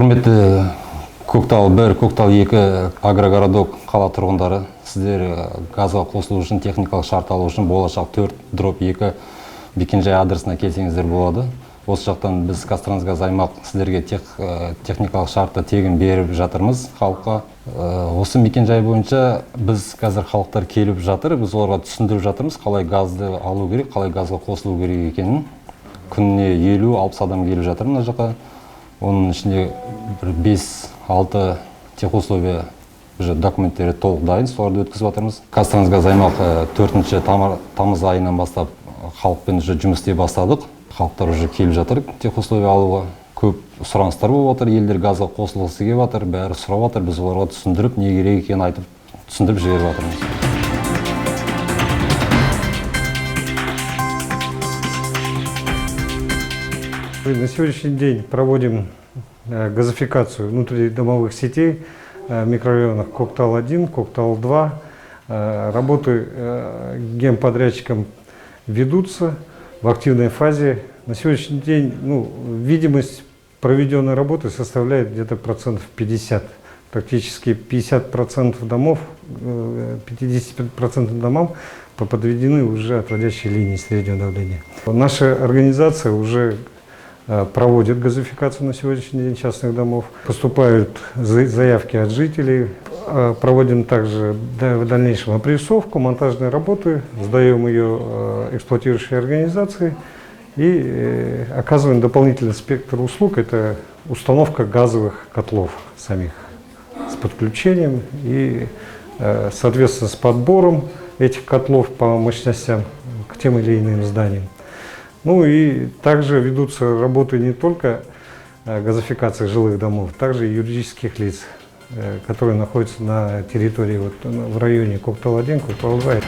Құрметті Көктал 1, Көктал 2 агрогородок қала тұрғындары, сіздер газға қосылу үшін техникалық шарт алу үшін болашақ 4-2 мекенжай адресіне келсеңіздер болады. Осы жақтан біз Қазтрансгаз аймақ сіздерге техникалық шартты тегін беріп жатырмыз халыққа. Осы мекенжай бойынша біз қазір халықтар келіп жатыр, біз оларға түсіндіріп жатырмыз, қалай газды алу керек, қалай газға қосылу керек екенін. Күніне 50-60 адам келіп жатыр мына жаққа. Оның ішінде 5-6 техусловия документтері толық дайын, соларды өткізіп жатырмыз. Қазтрансгаз аймақ 4 тамыз айынан бастап халықпен жұмыс істей бастадық. Халықтар уже келіп жатыр техусловия алуға. Көп сұраныстар болып жатыр, елдер газға қосылғысы келіп жатыр, бәрі сұрап жатыр. Біз оларға түсіндіріп, не керек екенін айтып, түсіндіріп жіберіп жатырмыз. На сегодняшний день проводим газификацию внутридомовых сетей в микрорайонах Коктал-1, Коктал-2. Работы генподрядчиком ведутся в активной фазе. На сегодняшний день видимость проведенной работы составляет где-то 50%. Практически 50% домов, 50% домам подведены уже отводящие линии среднего давления. Наша организация уже проводит газификацию на сегодняшний день частных домов. Поступают заявки от жителей. Проводим также в дальнейшем опрессовку, монтажные работы, сдаем ее эксплуатирующей организации и оказываем дополнительный спектр услуг. Это установка газовых котлов самих с подключением и, соответственно, с подбором этих котлов по мощностям к тем или иным зданиям. Ну и также ведутся работы не только газификации жилых домов, также и юридических лиц, которые находятся на территории в районе Коктал-1, Коктал-2.